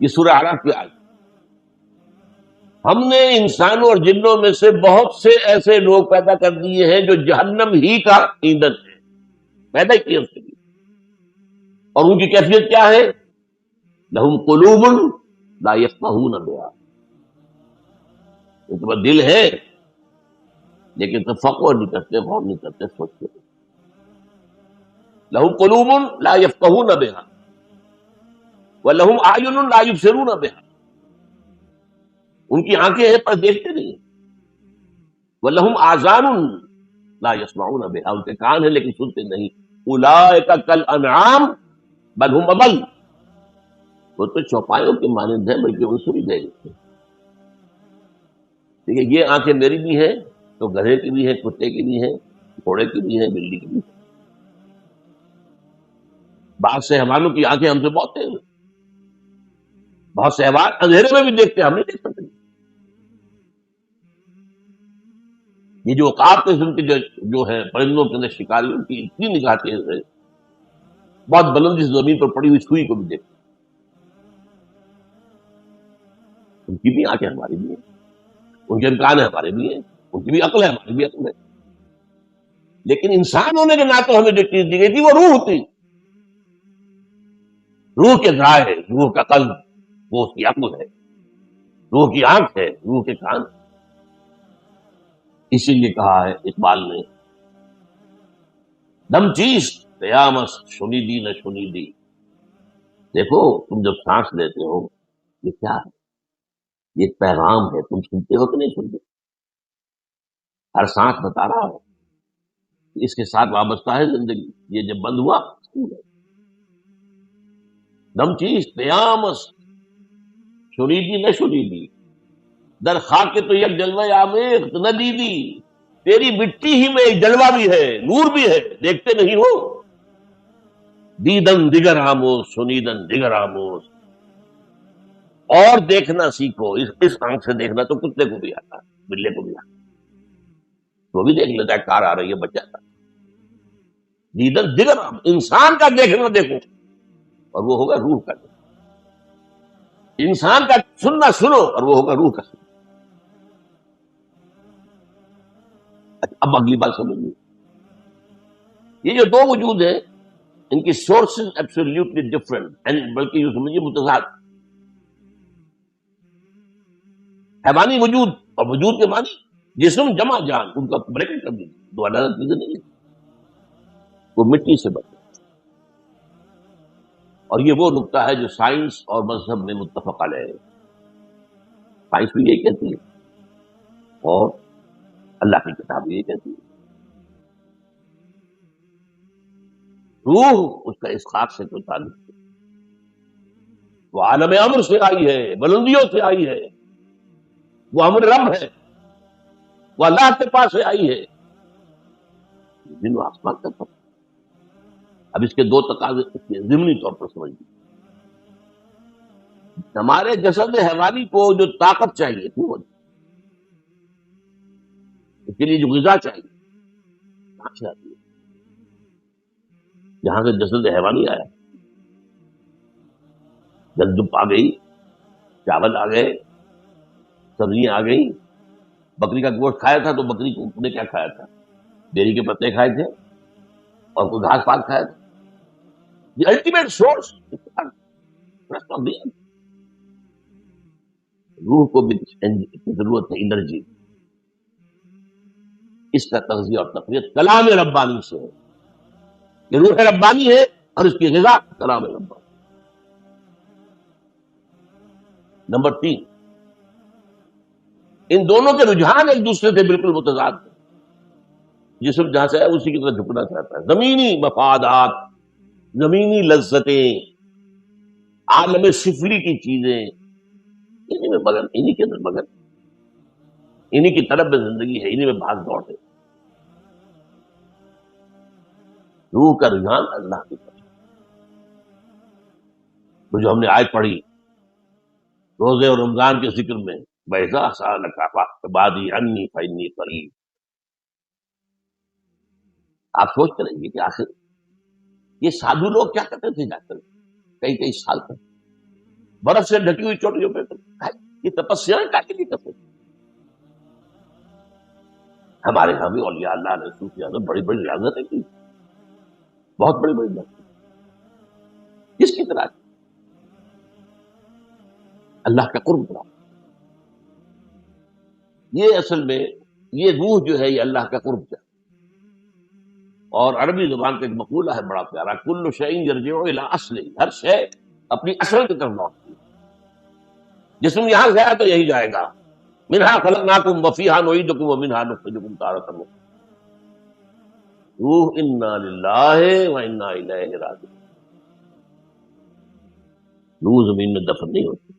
یہ سورہ اعراف کی آیت. ہم نے انسانوں اور جنوں میں سے بہت سے ایسے لوگ پیدا کر دیے ہیں جو جہنم ہی کا ایندھن ہے، پیدا کیے اس کے لیے. اور ان کی کیفیت کیا ہے؟ لہم قلوب لا یفقہون بہا، ان کے پاس دل ہے لیکن تفقہ نہیں کرتے، غور نہیں کرتے، سوچتے نہیں. لہم قلوب لا یفقہون بہا ولہم اعین لا یبصرون بہا، ان کی آنکھیں ہیں پر دیکھتے نہیں. وَلَهُمْ آذَانٌ لَا يَسْمَعُونَ بِهَا، ان کے کان ہیں لیکن سنتے نہیں. أُولَٰئِكَ كَالْأَنْعَامِ بَلْ هُمْ أَضَلُّ، وہ تو چوپایوں کے مانند ہیں بلکہ ان سے بھی گئے. دیکھیے یہ آنکھیں میری بھی ہیں تو گدھے کی بھی ہیں، کتے کی بھی ہیں، گھوڑے کی بھی ہیں، بلی کی بھی ہیں. بعض سے حیوانوں کی آنکھیں ہم سے بہت تیز ہیں، بہت سے حیوان اندھیرے میں بھی دیکھتے ہیں، ہم نہیں دیکھ سکتے. یہ جو عقاب قسم کے جو ہے پرندوں کے اندر شکاری، ان کی اتنی نگاہ تیز ہے، بہت بلندی سے زمین پر پڑی ہوئی سوئی کو بھی دیکھتے. ان کی بھی آنکھیں ہماری بھی ہیں، ان کے امکان ہے ہمارے بھی ہیں، ان کی بھی عقل ہے ہماری بھی عقل ہے. لیکن انسان ہونے کے ناطے ہمیں جو چیز دی گئی تھی وہ روح تھی. روح کے ذرائع ہے، روح کا قلب، وہ اس کی عقل ہے، روح کی آنکھ ہے، روح کے کان. اسی لیے کہا ہے اقبال نے، دم چیست قیامت شنیدی نہ شنیدی. دیکھو تم جب سانس لیتے ہو یہ کیا ہے؟ یہ ایک پیغام ہے، تم سنتے ہو کہ نہیں سنتے؟ ہر سانس بتا رہا ہے اس کے ساتھ وابستہ ہے زندگی. یہ جب بند ہوا دم چیز قیامت شنیدی نہ شنیدی، در خاک تو یک جلوہ آمیخت نہ دیدی. تیری مٹی ہی میں ایک جلوہ بھی ہے، نور بھی ہے، دیکھتے نہیں ہو. دیدن دیگر آموز سنیدن دیگر آموز، اور دیکھنا سیکھو. اس آنکھ سے دیکھنا تو کتے کو بھی آتا ہے، بلے کو بھی آتا ہے، وہ بھی دیکھ لیتا ہے کار آ رہی ہے بچ جاتا ہے. دیدن دیگر آموز، انسان کا دیکھنا دیکھو اور وہ ہوگا روح کا. انسان کا سننا سنو اور وہ ہوگا روح کا سننا. اب اگلی بات سمجھیے، یہ جو دو وجود ہیں ان کی سورسز ایبسولوٹلی ڈفرنٹ، اینڈ بلکہ یہ سمجھیے متضاد. حیوانی وجود اور وجود کے معنی جسم جمع جان، ان کا بریکٹ کر دیجیے، دو الگ چیزیں نہیں ہیں. وہ مٹی سے بنے. اور یہ وہ نقطہ ہے جو سائنس اور مذہب میں متفق علیہ ہے. سائنس بھی یہی کہتی ہے اور اللہ کی کتاب بھی یہی کہتی ہے. روح اس کا اس خاک سے کوئی تعلق نہیں، وہ عالم امر سے آئی ہے، بلندیوں سے آئی ہے، وہ امر رب ہے، وہ اللہ کے پاس سے آئی ہے. زمین و آسمان کا فرق. اب اس کے دو تقاضے ضمنی طور پر سمجھیے. ہمارے جسد حیوانی کو جو طاقت چاہیے تھی وہ اس کے لیے جو غذا چاہیے کہاں سے آتی ہے؟ جہاں سے جسد حیوانی آیا. گندم آ گئی، چاول آ گئے، سبزیاں آ گئی. بکری کا گوشت کھایا تھا تو بکری کو نے کیا کھایا تھا؟ بیری کے پتے کھائے تھے اور کوئی گھاس پات کھایا تھا. The ultimate source. روح کو بھی ضرورت ہے انرجی. اس کا تغذیہ اور تقویت کلام ربانی سے ہے. یہ روح ربانی ہے اور اس کی غذا کلام ربانی. نمبر 3، ان دونوں کے رجحان ایک دوسرے سے بالکل متضاد ہیں. جسم جہاں سے ہے اسی کی طرف جھکنا چاہتا ہے. زمینی مفادات، زمینی لذتیں، عالم سفلی کی چیزیں، انہی میں مگن، انہی کے اندر مگن، انہی کی طلب میں زندگی ہے، انہی میں بھاگ دوڑ ہے. روح کا رجحان اللہ کی طرف. تو جو ہم نے آیت پڑھی روزے اور رمضان کے ذکر میں، وَإِذَا سَأَلَكَ عِبَادِي عَنِّي فَإِنِّي قَرِيبٌ، آپ سوچتے رہیے کہ آخر یہ سادھو لوگ کیا کرتے تھے جا کر کئی کئی سال تک. برف سے ڈھکی ہوئی چوٹیوں پہ یہ تپسیا کاٹی کی کسر. ہمارے یہاں بھی اولیاء اللہ نے صوفیاء نے بڑی بڑی ریاضتیں کی، بہت بڑی بڑی ریاضتیں. کس کی طرح؟ اللہ کا قرب طرح. یہ اصل میں یہ روح جو ہے یہ اللہ کا قرب ہے. اور عربی زبان کا ایک مقولہ ہے بڑا پیارا، کل شیء یرجع الی اصلہ، ہر شے اپنی اصل کی طرف لوٹتی ہے. جسم یہاں سے آیا تو یہی جائے گا. منہا خلقناکم وفیہا نعیدکم ومنہا نخرجکم تارۃ اخرى. روح انا للہ و انا الیہ راجعون. روح زمین میں دفن نہیں ہوتی،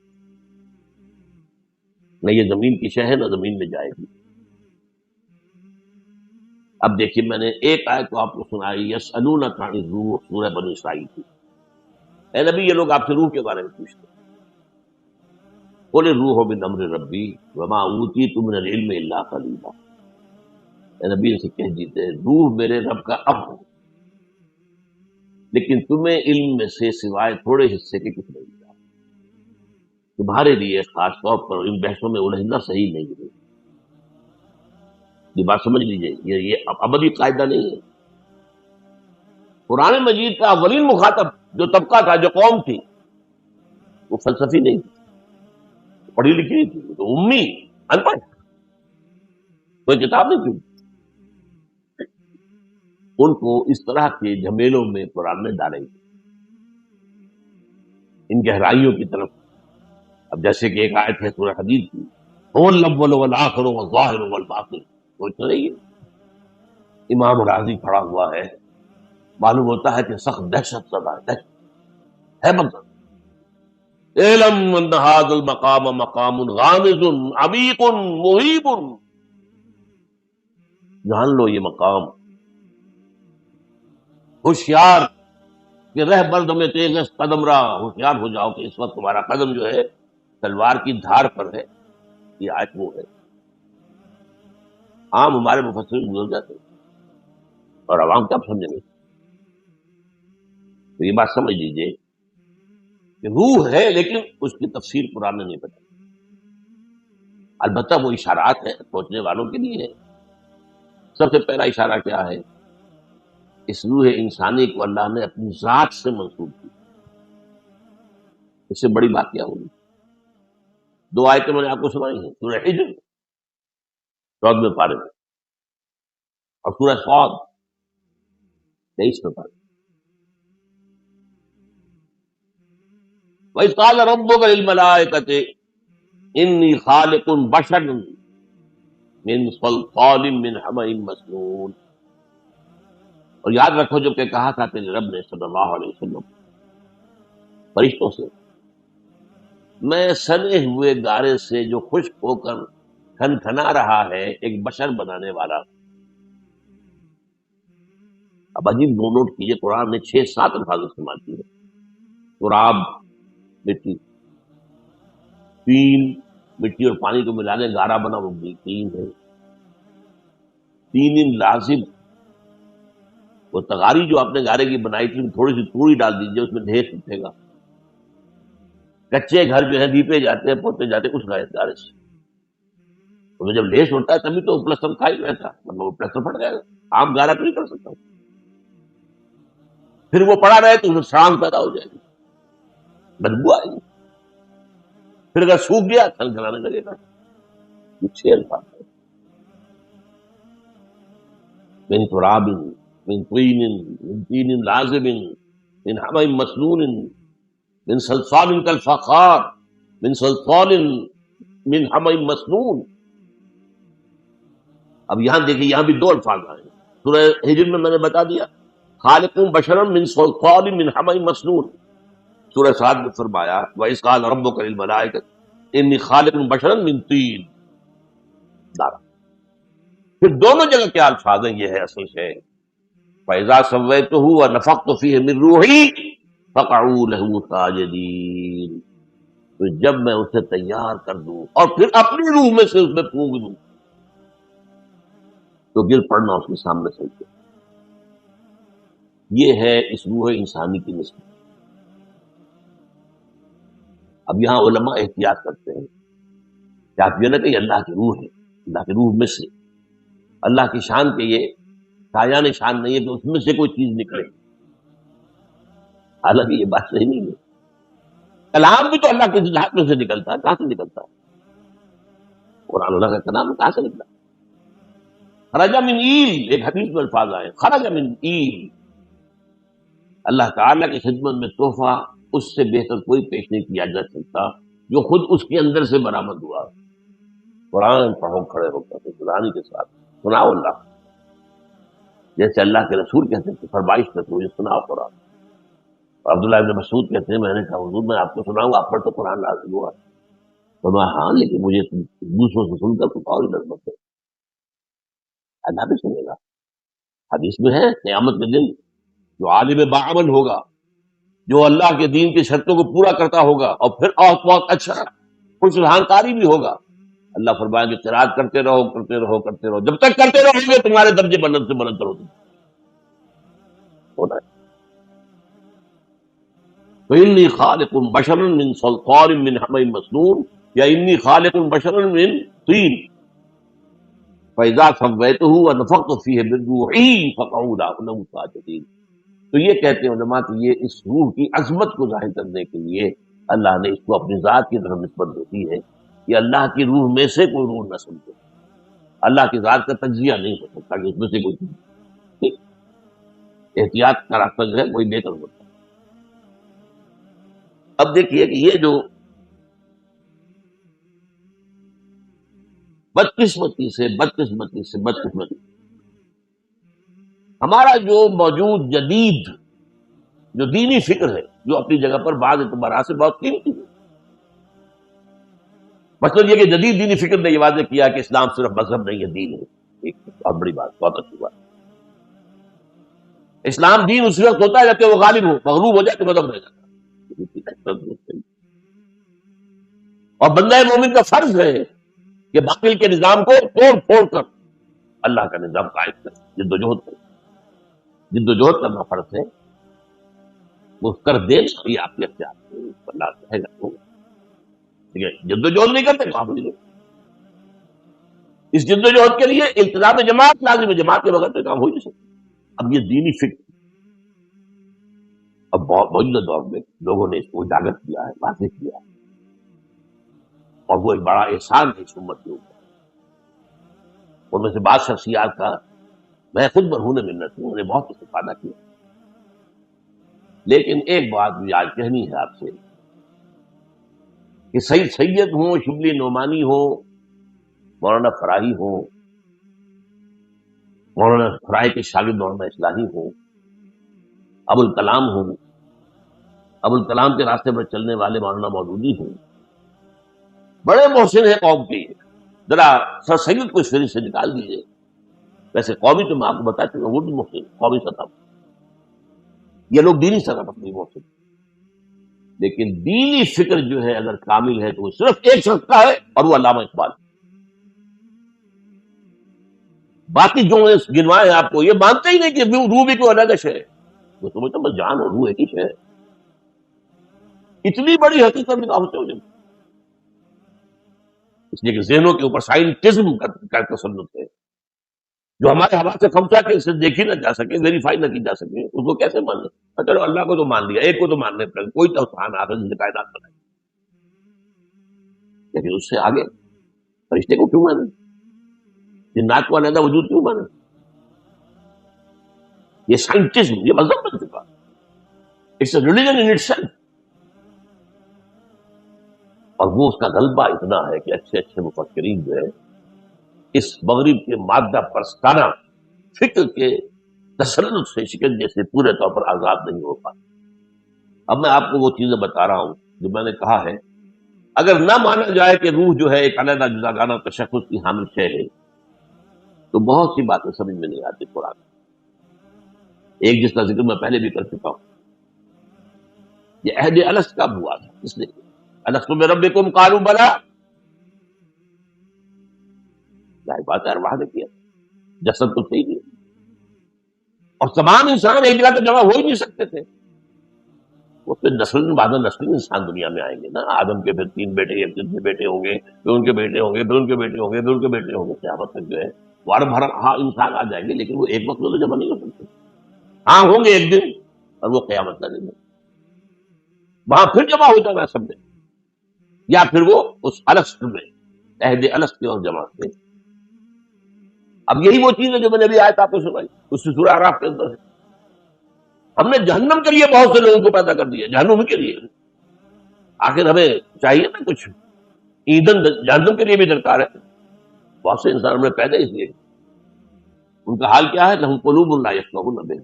نہ یہ زمین کی شے ہے نہ زمین میں جائے گی. اب دیکھیے میں نے ایک آیت تو آپ کو سنائی، یسألونک عن الروح، سورہ بنی اسرائیل کی. اے نبی یہ لوگ آپ سے روح کے بارے میں پوچھتے ہیں. قل الروح من امر ربی وما اوتیت من العلم الا قلیلا. اے نبی سے کہہ دیتے روح میرے رب کا امر ہے، لیکن تمہیں علم میں سے سوائے تھوڑے حصے کے کچھ نہیں ملا. تمہارے لیے خاص طور پر ان بحثوں میں الجھنا صحیح نہیں ہے. یہ بات سمجھ لیجیے، یہ ابدی قاعدہ نہیں ہے. قرآن مجید کا اولین مخاطب جو طبقہ تھا، جو قوم تھی، وہ فلسفی نہیں تھی، پڑھی لکھی نہیں تھی، وہ تو امی ان پڑھ، کوئی کتاب نہیں تھی. ان کو اس طرح کے جھمیلوں میں قرآن نے ڈالیں گے، ان گہرائیوں کی طرف. اب جیسے کہ ایک آیت ہے سورہ حدید کی، هو الاول والآخر والظاہر والباطن. وہ تو نہیں ہے. امام راضی کھڑا ہوا ہے، معلوم ہوتا ہے کہ سخت دہشت زدہ ہے مقصد. اعلم ان هذا المقام مقام غامض عمیق مہیب. جان لو یہ مقام ہوشیار کہ رہ برد میں تیز قدم رہا. ہوشیار ہو جاؤ کہ اس وقت تمہارا قدم جو ہے تلوار کی دھار پر ہے. یہ آیت وہ ہے. عام ہمارے مفسرین گزر جاتے ہیں اور عوام کیا سمجھیں گے. تو یہ بات سمجھ لیجیے کہ روح ہے لیکن اس کی تفسیر قرآن نے نہیں بتائی. البتہ وہ اشارات ہیں سوچنے والوں کے لیے ہے. سب سے پہلا اشارہ کیا ہے؟ اس روح انسانی کو اللہ نے اپنی ذات سے منسوب کی. اس سے بڑی بات کیا ہوگی؟ دو آیتیں میں نے آپ کو سنائی ہیں، سورہ حجر 14ویں پارے میں اور سورہ صاد 23ویں پارے. وَإِذْ قَالَ رَبُّكَ لِلْمَلَائِكَةِ إِنِّي خَالِقٌ بَشَرًا مِنْ صَلْصَالٍ مِنْ حَمَإٍ مَسْنُونٍ. اور یاد رکھو جو کہ کہا تھا تیرے رب نے صلی اللہ علیہ وسلم فرشتوں سے، میں سنے ہوئے گارے سے جو خشک ہو کر کھنکھنا رہا ہے ایک بشر بنانے والا. اب عجیب نوٹ کیجئے، قرآن نے 6-7 الفاظ استعمال کیے. تراب مٹی، تین مٹی اور پانی کو ملا کے گارا بنا وہ تین ہے. تین لازم، وہ تغاری جو آپ نے گارے کی بنائی تھی تھوڑی سی توڑی ڈال دیجیے اس میں ڈھیر اٹھے گا. کچے گھر جو ہے لیپے جاتے ہیں پوتے جاتے ہیں اس گارے سے. تو جب لیس ہوتا ہے تبھی تو پلسٹر کھا ہی رہتا، مطلب وہ پلسٹر پھٹ جائے گا. عام گارا تو نہیں کر سکتا. پھر وہ پڑا رہے تو اس میں سڑان پیدا ہو جائے گی، بدبو آئے گی. پھر اگر سوکھ گیا کھنکھنانے لگے گا. یہ 6 الفاظ ہیں. من تراب من طین من تین لازم من حمأ مسنون من صلصال کالفخار من صلصال من حمأ مسنون. اب یہاں دیکھیں، یہاں بھی 2 الفاظ آئے. سورہ ہجر میں نے بتا دیا خالق بشرا من صلصال من حمأ مسنون. سورہ صاد میں فرمایا وَإِذْ قَالَ رَبُّكَ لِلْمَلَائِكَةِ إِنِّي خَالِقٌ بَشَرًا مِنْ طِينٍ. پھر دونوں جگہ کیا الفاظ ہیں، یہ ہے اصل شے. فَإِذَا سَوَّيْتُهُ وَنَفَخْتُ فِيهِ مِنْ رُوحِي فَقَعُوا لَهُ سَاجِدِينَ. تو جب میں اسے تیار کر دوں اور پھر اپنی روح میں سے اس میں پھونک دوں تو گر پڑنا اس کے سامنے سجدے. یہ ہے اس روح انسانی کی نسبت. اب یہاں علماء احتیاط کرتے ہیں کہ آپ یہ نہ کہ اللہ کی روح ہے، اللہ کی روح میں سے اللہ کی شان کے یہ شایان شان نہیں ہے کہ اس میں سے کوئی چیز نکلے، حالانکہ یہ بات صحیح نہیں ہے۔ کلام بھی تو اللہ کے ذات میں سے نکلتا ہے، کہاں سے نکلتا ہے؟ قرآن اللہ کا کلام کہاں سے نکلا؟ خرج من ایل، ایک حدیث میں الفاظ آئے خرج من ایل، اللہ تعالیٰ کی خدمت میں تحفہ اس سے بہتر کوئی پیش نہیں کیا جا سکتا جو خود اس کے اندر سے برآمد ہوا۔ قرآن پڑھو کھڑے ہو کر قرآن کے ساتھ سناؤ اللہ، جیسے اللہ کے رسول کہتے تھے فرمائش کرتے مجھے سناؤ قرآن۔ عبداللہ ابن مسعود کہتے ہیں میں نے کہا حضور میں آپ کو سناؤں، آپ پر تو قرآن نازل ہوا، تو میں ہاں لیکن مجھے دوسروں سے سن کر کچھ اور ہی نظمت ہے، اللہ بھی سنے گا۔ حدیث میں ہے قیامت کے دن جو عالم باعمل ہوگا، جو اللہ کے دین کی شرطوں کو پورا کرتا ہوگا اور پھر بہت اچھا خوش رہانکاری بھی ہوگا، اللہ فرمائے کہ قرات کرتے رہو کرتے رہو کرتے رہو، جب تک کرتے رہو گے تمہارے درجے بلند سے بلند ہوتے ہونا ہے۔ فإنی خالق بشرا من صلصال من حمإ مسنون یا انی خالق بشرا من طین فإذا سویتہ ونفخت فیہ من روحی فقعوا له ساجدین۔ تو یہ کہتے ہیں علماء کہ یہ اس روح کی عظمت کو ظاہر کرنے کے لیے اللہ نے اس کو اپنی ذات کی طرف نسبت دیتی ہے کہ اللہ کی روح میں سے کوئی روح نہ سمجھے، اللہ کی ذات کا تجزیہ نہیں ہو سکتا کہ اس میں سے کوئی چیز، احتیاط کا راستہ جو ہے کوئی لے کر ہوتا ہے۔ اب دیکھیے کہ یہ جو بدقسمتی ہمارا جو موجود جدید جو دینی فکر ہے، جو اپنی جگہ پر بعض اعتبارات سے بہت قیمتی ہے، مطلب یہ کہ جدید دینی فکر نے یہ واضح کیا کہ اسلام صرف مذہب نہیں ہے، دین ہے، ایک بہت بڑی بات، بہت اچھی بات۔ اسلام دین اس وقت ہوتا ہے جبکہ وہ غالب ہو، مغلوب ہو جائے تو مذہب رہ جاتا ہے۔ اور بندہ مومن کا فرض ہے کہ باطل کے نظام کو توڑ پھوڑ کر اللہ کا نظام قائم کرے، جدوجہد کرے، جدوجہد کرنا فرض ہے، وہ کر دے یہ آپ کے اختیار ہے، اللہ کہے گا تو ٹھیک ہے۔ جدوجہد نہیں کرتے تو آپ نہیں کرتے۔ اس جدوجہد کے لیے التزام جماعت لازم ہے، جماعت کے بغیر تو کام ہو ہی نہیں سکتا۔ اب یہ دینی فکر اب موجودہ دور میں لوگوں نے اس کو اجاگر کیا ہے، واضح کیا ہے، اور وہ ایک بڑا احسان ہے اس امت کے اوپر۔ ان میں سے بعض شخصیات کا میں خود مرہون منت ہوں، انہوں نے بہت استفادہ کیا، لیکن ایک بات بھی آج کہنی ہے آپ سے کہ سید ہوں، شبلی نعمانی ہوں، مولانا فراہی ہوں، مولانا فراہی کے شاگرد مولانا اصلاحی ہوں، ابو الکلام ہوں، ابو الکلام کے راستے پر چلنے والے مولانا مودودی ہوں، بڑے محسن ہیں قوم کے، ذرا سر سید کو اس فہرست سے نکال دیجیے۔ ویسے قومی تو میں آپ کو بتا چکا وہ بھی محسن قومی سطح پر، یہ لوگ دینی سطح پر نہیں محسن، لیکن دینی فکر جو ہے اگر کامل ہے تو وہ صرف ایک شخص کا ہے اور وہ علامہ اقبال۔ باقی جو گنوائے ہیں آپ کو یہ مانتے ہی نہیں کہ روح بھی کوئی الگ ہے، وہ سمجھتا بس جان اور روح ایک ہی ہے۔ اتنی بڑی حقیقت بھی کہاں سے ہو جائے، اس لیے کہ ذہنوں کے اوپر سائنٹزم کا تسلط ہے، جو ہمارے حوالے سے خمسہ کے سے دیکھی نہ جا سکے، ویریفائی نہ کی جا سکے، اس کو کیسے مان لیں؟ چلو اللہ کو تو مان لیا، ایک کو تو ماننے پر کوئی تو سبحان آخر جس نے کائنات بنائی، لیکن اس سے آگے فرشتے کو کیوں مانے، جنات کو علیحدہ وجود کیوں مانے؟ یہ سائنٹزم، یہ مذہب بن چکا، it's a religion in itself. اور وہ اس کا غلبہ اتنا ہے کہ اچھے اچھے مفکرین جو ہے اس مغرب کے مادہ پرستانہ فکر کے تسلط سے شکنجے سے پورے طور پر آزاد نہیں ہو پاتے۔ اب میں آپ کو وہ چیزیں بتا رہا ہوں جو میں نے کہا ہے، اگر نہ مانا جائے کہ روح جو ہے ایک علیحدہ جداگانہ تشخص کی حامل شے ہے تو بہت سی باتیں سمجھ میں نہیں آتی قرآن۔ ایک جس کا ذکر میں پہلے بھی کر چکا ہوں، یہ عہد الست کب ہوا تھا، کس نے کیا؟ الست بربکم قالوا بلی، ظاہر بات ہے ارواح نے کیا، جسد تو صحیح نہیں، اور تمام انسان ایک جگہ تو جمع ہو ہی نہیں سکتے تھے، اس پہ نسل بعد نسل انسان دنیا میں آئیں گے نا. آدم کے پھر 3 بیٹے، ایک سے بیٹے ہوں گے، پھر ان کے بیٹے ہوں گے، پھر ان کے بیٹے ہوں گے، پھر ان کے بیٹے ہوں گے. قیامت تک جو ہے وار بھر ہاں انسان آ جائیں گے، لیکن وہ ایک وقت میں تو جمع نہیں ہو سکتے. ہاں ہوں گے ایک دن، اور وہ قیامت کا دن ہے. وہاں پھر جمع ہو جانا سب نے، یا پھر وہ اس الست میں، عہد الست اور جماعت میں. اب یہی وہ چیز ہے جو میں نے ابھی آیت آپ کو سنائی، اس سورہ اعراف کے اندر ہے. ہم نے جہنم کے لیے بہت سے لوگوں کو پیدا کر دیا، جہنم کے لیے. آخر ہمیں چاہیے نا کچھ ایندھن جہنم کے لیے بھی درکار ہے. بہت سے انسان ہم نے پیدا اس لیے، ان کا حال کیا ہے؟ لہم قلوب لا یفقهون بها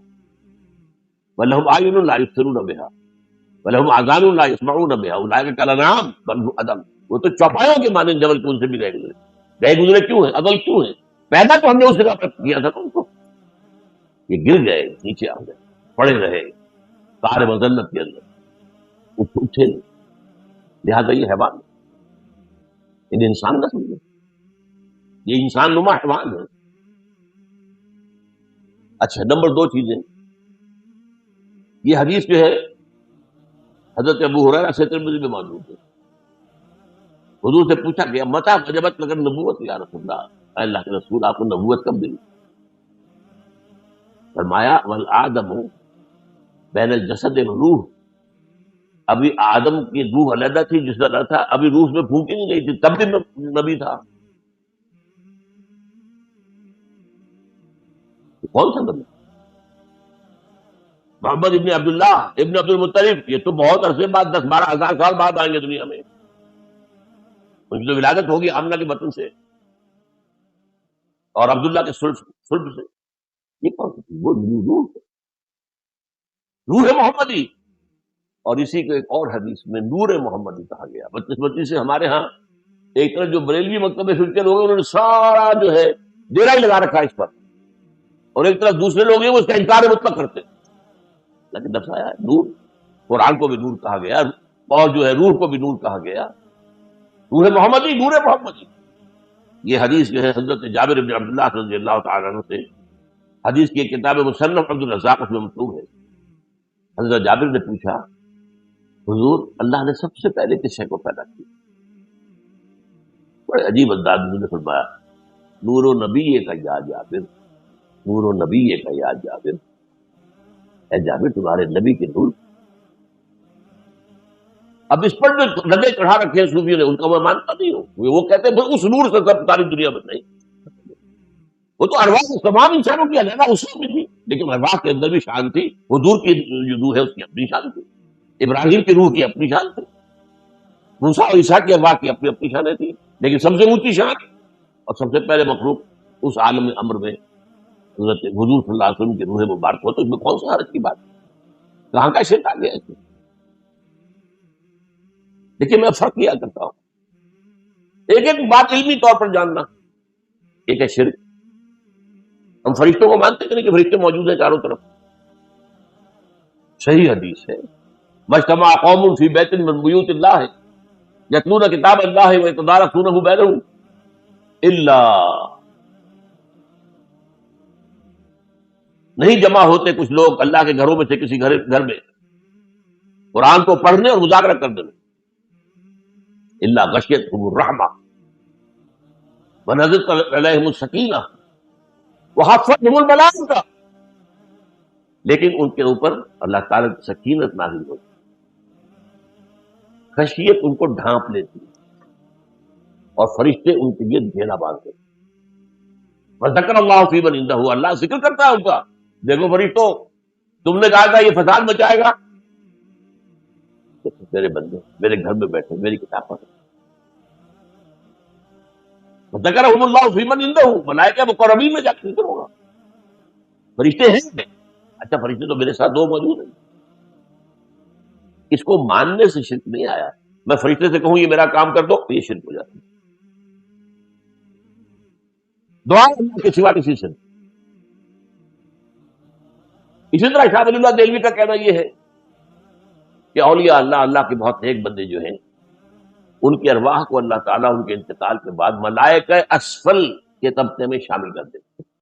ولہم اعین لا یبصرون بها ولہم آذان لا یسمعون بها اولئک کالانعام بل هم اضل. وہ تو چوپایوں کے مانند جبل کے ان سے بھی رہ گزرے کیوں ہیں؟ اضل کیوں ہیں؟ پیدا تو ہم نے اس جگہ پر کیا تھا ان کو، یہ گر گئے، نیچے آ گئے، پڑے رہے کار مذلت کے اندر، اٹھے نہیں. لہٰذا یہ حیوان ہے، یہ انسان نہ سمجھے، یہ انسان نما حیوان ہے. اچھا، نمبر 2 چیزیں، یہ حدیث جو ہے حضرت ابو ہریرہ سے ترمذی میں موجود ہے. حضور سے پوچھا گیا متى وجبت لك النبوت یا رسول اللہ، اے اللہ کے رسول آپ کو نبوت کب ملی؟ فرمایا والآدم بین الجسد والروح، ابھی آدم کی روح علیحدہ تھی، جس طرح تھا ابھی روح میں پھونک ہی نہیں گئی تھی، تب بھی نبی تھا. کون سا نبی؟ محمد ابن عبداللہ ابن عبد المطلب، یہ تو بہت عرصے بعد 10-12 ہزار سال بعد آئیں گے دنیا میں. ان کی تو ولادت ہوگی آمنہ کے بطن سے اور عبداللہ کے صلب سے. یہ کون سی؟ وہ روح محمدی. اور اسی کو ایک اور حدیث میں نور محمدی کہا گیا. بدقسمتی سے ہمارے ہاں ایک طرف جو بریلوی مکتب فکر لوگ ہیں انہوں نے سارا جو ہے ڈیرا ہی لگا رکھا ہے اس پر، اور ایک طرف دوسرے لوگ ہیں وہ اس کا انکار مطلق کرتے. لیکن دفعہ ہے نور، قرآن کو بھی نور کہا گیا اور جو ہے روح کو بھی نور کہا گیا. روح محمدی، نور محمدی. یہ حدیث جو ہے حضرت جابر بن عبداللہ رضی اللہ تعالیٰ عنہ سے، حدیث کی ایک کتاب مصنف عبد الرزاق میں مکتوب ہے. حضرت جابر نے پوچھا حضور اللہ نے سب سے پہلے کس شے کو پیدا کیا؟ بڑے عجیب انداز میں فرمایا نور و نبی کا یا جابر، نور و نبی کا یا جابر، اے جابر تمہارے نبی کے نور. اب اس پر جو لگے چڑھا رکھے ہیں صوفیوں نے، ان کا میں مانتا نہیں ہوں. وہ کہتے ہیں اس نور سے سب ساری دنیا میں نہیں. وہ تو ارواح تمام انسانوں کی علیحدہ اصول میں تھی، لیکن ارواح کے اندر بھی شان تھی. حضور کی جو روح ہے اس کی اپنی شان تھی، ابراہیم کی روح کی اپنی شان تھی، موسیٰ اور عیسیٰ کی ارواح کی اپنی اپنی شانیں تھی. لیکن سب سے اونچی شان اور سب سے پہلے مخلوق اس عالم امر میں حضرت حضور صلی اللہ علیہ وسلم کی روح مبارک ہو. تو اس میں کون سا حرج کی بات ہے؟ کہاں کا شرک آ گیا اس میں؟ لیکن میں فرق کیا کرتا ہوں، ایک ایک بات علمی طور پر جاننا. ایک ہے شرک. ہم فرشتوں کو مانتے ہیں کہ فرشتے موجود ہیں چاروں طرف. صحیح حدیث ہے مجتمع قوم فی بیت من بیوت اللہ یتلون کتاب اللہ ویتدارسونہ بینہم الا، نہیں جمع ہوتے کچھ لوگ اللہ کے گھروں میں سے کسی گھر میں قرآن کو پڑھنے اور مذاکرہ کرنے میں، الا غشیتہم الرحمہ ونزلت علیہم السکینہ وحفتہم الملائکہ، لیکن ان کے اوپر اللہ تعالیٰ کی سکینت نازل ہوتی، خشیت ان کو ڈھانپ لیتی اور فرشتے ان کے لیے گھیرا باندھتے. وذکر اللہ فی من عندہ، اللہ ذکر کرتا ہے ان کا. دیکھو فرشتوں تم نے کہا تھا یہ فساد مچائے گا، میرے بندے میرے گھر میں بیٹھے میری کتاب پڑھ. وذکرہم اللہ فی من عندہ، ملائکہ مقربین میں جا کے ذکر ہوگا. فرشتے ہیں، اچھا فرشتے تو میرے ساتھ 2 موجود ہیں. اس کو ماننے سے شرک نہیں آیا. میں فرشتے سے کہوں یہ میرا کام کر دو، یہ شرک ہو جاتا ہے. دعا اللہ کے سوا کسی سے نہیں. اسی طرح شاہ ولی اللہ دہلوی کا کہنا یہ ہے کہ اولیاء اللہ کے بہت نیک بندے جو ہیں ان کی ارواح کو اللہ تعالیٰ ان کے انتقال کے بعد ملائکہ اسفل کے طبقے میں شامل کر دیتے.